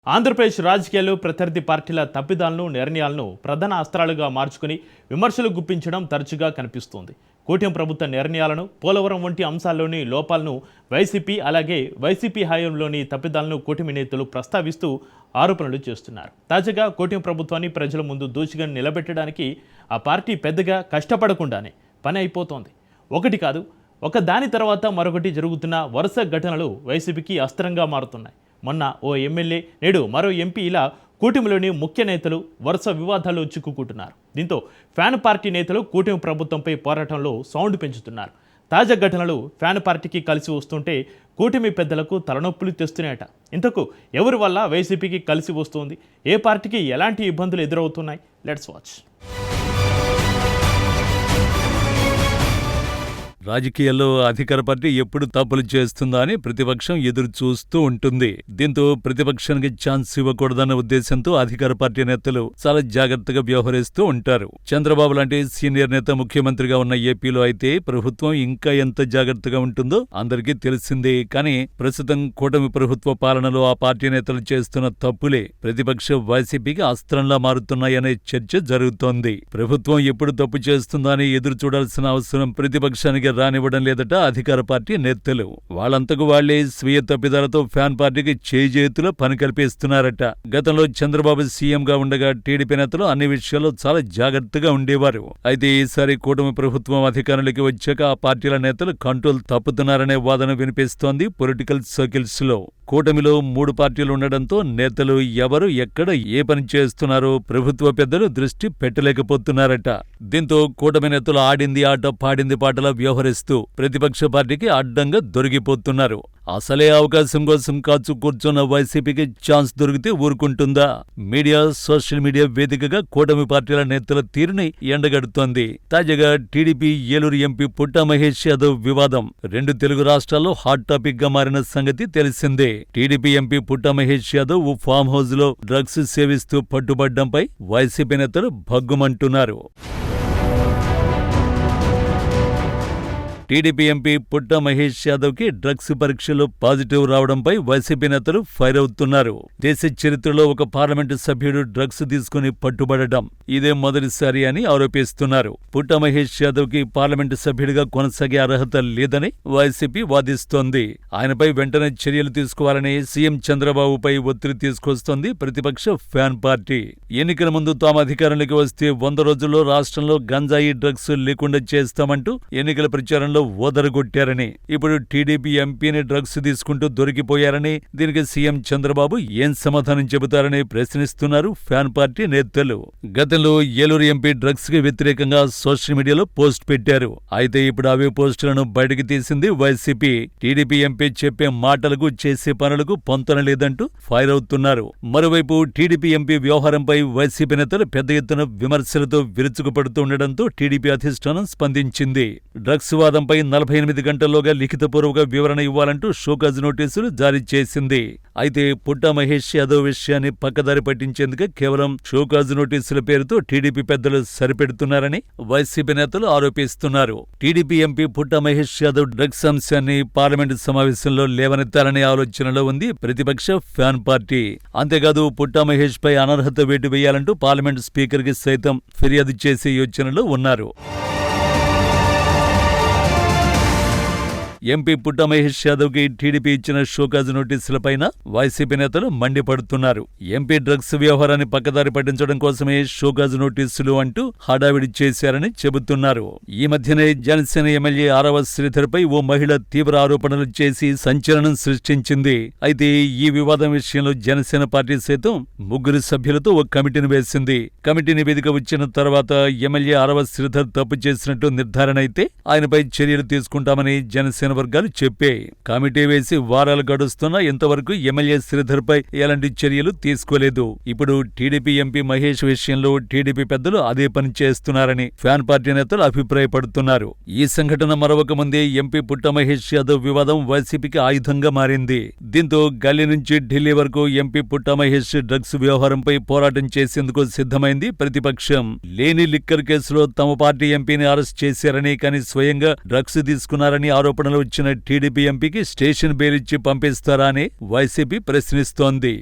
ఆంధ్రప్రదేశ్ రాజకీయాల్లో ప్రత్యర్థి పార్టీల తప్పిదాలను నిర్ణయాలను ప్రధాన అస్త్రాలుగా మార్చుకుని విమర్శలు గుప్పించడం తరచుగా కనిపిస్తోంది. కూటమి ప్రభుత్వ నిర్ణయాలను, పోలవరం వంటి అంశాల్లోని లోపాలను వైసీపీ హయాంలోని తప్పిదాలను కూటమి నేతలు ప్రస్తావిస్తూ ఆరోపణలు చేస్తున్నారు. తాజాగా కూటమి ప్రభుత్వాన్ని ప్రజల ముందు దోషిగా నిలబెట్టడానికి ఆ పార్టీ పెద్దగా కష్టపడకుండానే పని అయిపోతోంది. ఒకటి కాదు, ఒక దాని తర్వాత మరొకటి జరుగుతున్న వరుస ఘటనలు వైసీపీకి అస్త్రంగా మారుతున్నాయి. మొన్న ఓ ఎమ్మెల్యే, నేడు మరో ఎంపీ, ఇలా కూటమిలోని ముఖ్య నేతలు వరుస వివాదాల్లో చిక్కుకుంటున్నారు. దీంతో ఫ్యాన్ పార్టీ నేతలు కూటమి ప్రభుత్వంపై పోరాటంలో సౌండ్ పెంచుతున్నారు. తాజా ఘటనలు ఫ్యాన్ పార్టీకి కలిసి వస్తుంటే కూటమి పెద్దలకు తలనొప్పులు తెస్తున్నాయట. ఇంతకు ఎవరి వల్ల వైసీపీకి కలిసి వస్తుంది, ఏ పార్టీకి ఎలాంటి ఇబ్బందులు ఎదురవుతున్నాయి? Let's watch. రాజకీయాల్లో అధికార పార్టీ ఎప్పుడు తప్పులు చేస్తుందా అని ప్రతిపక్షం ఎదురు చూస్తూ ఉంటుంది. దీంతో ప్రతిపక్షానికి ఛాన్స్ ఇవ్వకూడదన్న ఉద్దేశంతో అధికార పార్టీ నేతలు చాలా జాగ్రత్తగా వ్యవహరిస్తూ ఉంటారు. చంద్రబాబు లాంటి సీనియర్ నేత ముఖ్యమంత్రిగా ఉన్న ఏపీలో అయితే ప్రభుత్వం ఇంకా ఎంత జాగ్రత్తగా ఉంటుందో అందరికీ తెలిసిందే. కానీ ప్రస్తుతం కూటమి ప్రభుత్వ పాలనలో ఆ పార్టీ నేతలు చేస్తున్న తప్పులే ప్రతిపక్ష వైసీపీకి అస్త్రంలా మారుతున్నాయనే చర్చ జరుగుతోంది. ప్రభుత్వం ఎప్పుడు తప్పు చేస్తుందా అని ఎదురు చూడాల్సిన అవసరం ప్రతిపక్షానికి రానివ్వడం లేదట అధికార పార్టీ నేతలు. వాళ్ళంతకు వాళ్లే స్వీయ తప్పిదాలతో ఫ్యాన్ పార్టీకి చేజేతులో పని కల్పిస్తున్నారట. గతంలో చంద్రబాబు సీఎంగా ఉండగా టీడీపీ నేతలు అన్ని విషయాల్లో చాలా జాగ్రత్తగా ఉండేవారు. అయితే ఈసారి కూటమి ప్రభుత్వం అధికారంలోకి వచ్చాక ఆ పార్టీల నేతలు కంట్రోల్ తప్పుతున్నారనే వాదన వినిపిస్తోంది పొలిటికల్ సర్కిల్స్ లో. కూటమిలో 3 పార్టీలు ఉండడంతో నేతలు ఎవరు ఎక్కడ ఏ పని చేస్తున్నారో ప్రభుత్వ పెద్దలు దృష్టి పెట్టలేకపోతున్నారట. దీంతో కూటమి నేతలు ఆడింది ఆట పాడింది పాటలా వ్యవహరిస్తూ ప్రతిపక్ష పార్టీకి అడ్డంగా దొరికిపోతున్నారు. అసలే అవకాశం కోసం కాచు కూర్చున్న వైసీపీకి ఛాన్స్ దొరికితే ఊరుకుంటుందా? మీడియా, సోషల్ మీడియా వేదికగా కూటమి పార్టీల నేతల తీరుని ఎండగడుతోంది. తాజాగా టీడీపీ ఏలూరు ఎంపీ పుట్టా మహేష్ యాదవ్ వివాదం 2 తెలుగు రాష్ట్రాల్లో హాట్ టాపిక్ గా మారిన సంగతి తెలిసిందే. టీడీపీ ఎంపీ పుట్టా మహేష్ యాదవ్ ఫామ్ హౌస్ లో డ్రగ్స్ సేవిస్తూ పట్టుబడ్డంపై వైసీపీ నేతలు భగ్గుమంటున్నారు. టీడీపీ ఎంపీ పుట్టా మహేష్ యాదవ్ కి డ్రగ్స్ పరీక్షలో పాజిటివ్ రావడంపై వైసీపీ నేతలు ఫైర్ అవుతున్నారు. దేశ చరిత్రలో ఒక పార్లమెంటు సభ్యుడు డ్రగ్స్ తీసుకుని పట్టుబడడం ఇదే మొదటిసారి అని ఆరోపిస్తున్నారు. పుట్టా మహేష్ యాదవ్ కి పార్లమెంటు సభ్యుడిగా కొనసాగే అర్హత లేదని వైసీపీ వాదిస్తోంది. ఆయనపై వెంటనే చర్యలు తీసుకోవాలని సీఎం చంద్రబాబుపై ఒత్తిడి తీసుకొస్తోంది ప్రతిపక్ష ఫ్యాన్ పార్టీ. ఎన్నికల ముందు తాము అధికారంలోకి వస్తే 100 రోజుల్లో రాష్ట్రంలో గంజాయి డ్రగ్స్ లేకుండా చేస్తామంటూ ఎన్నికల ప్రచారంలో ఓదరగొట్టారని, ఇప్పుడు టీడీపీ ఎంపీని డ్రగ్స్ తీసుకుంటూ దొరికిపోయారని, దీనికి సీఎం చంద్రబాబు ఏం సమాధానం చెబుతారని ప్రశ్నిస్తున్నారు ఫ్యాన్ పార్టీ నేతలు. గతంలో ఏలూరు ఎంపీ డ్రగ్స్ కి వ్యతిరేకంగా సోషల్ మీడియాలో పోస్ట్ పెట్టారు. అయితే ఇప్పుడు అవే పోస్టులను బయటకు తీసింది వైసీపీ. టీడీపీ ఎంపీ చెప్పే మాటలకు చేసే పనులకు పొంతన లేదంటూ ఫైర్ అవుతున్నారు. మరోవైపు టీడీపీ ఎంపీ వ్యవహారంపై వైసీపీ నేతలు పెద్ద ఎత్తున విమర్శలతో విరుచుకుపడుతుండటంతో టీడీపీ అధిష్టానం స్పందించింది. డ్రగ్స్ వాదంపై 48 గంటల్లోగా లిఖితపూర్వక వివరణ ఇవ్వాలంటూ షోకాజ్ నోటీసులు జారీ చేసింది. అయితే పుట్టా మహేష్ యాదవ్ విషయాన్ని పక్కదారి పట్టించేందుకు కేవలం షోకాజ్ నోటీసుల పేరుతో టీడీపీ పెద్దలు సరిపెడుతున్నారని వైసీపీ నేతలు ఆరోపిస్తున్నారు. టీడీపీ ఎంపీ పుట్టా మహేష్ యాదవ్ డ్రగ్స్ అంశాన్ని పార్లమెంటు సమావేశంలో లేవనెత్తాలనే ఆలోచనలో ఉంది ప్రతిపక్ష ఫ్యాన్ పార్టీ. అంతేకాదు పుట్టా మహేష్ పై అనర్హత వేటు వేయాలంటూ పార్లమెంటు స్పీకర్ కి సైతం ఫిర్యాదు చేసే యోచనలో ఉన్నారు. ఎంపీ పుట్టా మహేష్ యాదవ్ కి టీడీపీ ఇచ్చిన షోకాజ్ నోటీసులపైన వైసీపీ నేతలు మండిపడుతున్నారు. ఎంపీ డ్రగ్స్ వ్యవహారాన్ని పక్కదారి పట్టించడం కోసమే షోకాజ్ నోటీసులు అంటూ హడావిడి చేశారని చెబుతున్నారు. ఈ మధ్యనే జనసేన ఎమ్మెల్యే ఆరవ శ్రీధర్ పై ఓ మహిళ తీవ్ర ఆరోపణలు చేసి సంచలనం సృష్టించింది. అయితే ఈ వివాదం విషయంలో జనసేన పార్టీ సైతం 3 సభ్యులతో ఓ కమిటీని వేసింది. కమిటీ నివేదిక వచ్చిన తర్వాత ఎమ్మెల్యే ఆరవ శ్రీధర్ తప్పు చేసినట్టు నిర్ధారణ అయితే ఆయనపై చర్యలు తీసుకుంటామని జనసేన వర్గాలు చెప్పే. కమిటీ వేసి వారాలు గడుస్తున్నా ఇంతవరకు ఎమ్మెల్యే శ్రీధర్ పై ఎలాంటి చర్యలు తీసుకోలేదు. ఇప్పుడు టీడీపీ ఎంపీ మహేష్ విషయంలో టీడీపీ పెద్దలు అదే పని చేస్తున్నారని ఫ్యాన్ పార్టీ నేతలు అభిప్రాయపడుతున్నారు. ఈ సంఘటన మరొక ముందే ఎంపీ పుట్టా మహేష్ యాదవ్ వివాదం వైసీపీకి ఆయుధంగా మారింది. దీంతో గల్లీ నుంచి ఢిల్లీ వరకు ఎంపీ పుట్టా మహేష్ డ్రగ్స్ వ్యవహారంపై పోరాటం చేసేందుకు సిద్ధమైంది ప్రతిపక్షం. లేని లిక్కర్ కేసులో తమ పార్టీ ఎంపీని అరెస్ట్ చేశారని, కానీ స్వయంగా డ్రగ్స్ తీసుకున్నారని ఆరోపణలు వచ్చిన టీడీపీ ఎంపీకి స్టేషన్ బెయిల్ ఇచ్చి పంపిస్తారా అని వైసీపీ ప్రశ్నిస్తోంది.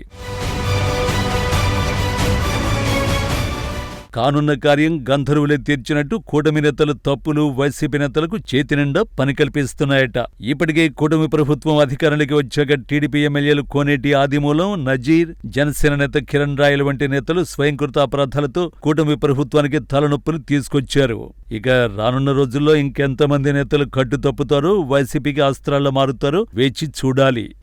కానున్న కార్యం గంధర్వులే తీర్చినట్టు కూటమి నేతలు తప్పులు వైసీపీ నేతలకు చేతినిండా పని కల్పిస్తున్నాయట. ఇప్పటికే కూటమి ప్రభుత్వం అధికారంలోకి వచ్చాక టీడీపీ ఎమ్మెల్యేలు కోనేటి ఆదిమూలం, నజీర్, జనసేన నేత కిరణ్ రాయల్ వంటి నేతలు స్వయంకృత అపరాధాలతో కూటమి ప్రభుత్వానికి తలనొప్పులు తీసుకొచ్చారు. ఇక రానున్న రోజుల్లో ఇంకెంతమంది నేతలు కట్టు తప్పుతారో, వైసీపీకి అస్త్రాల్లో మారుతారో వేచి చూడాలి.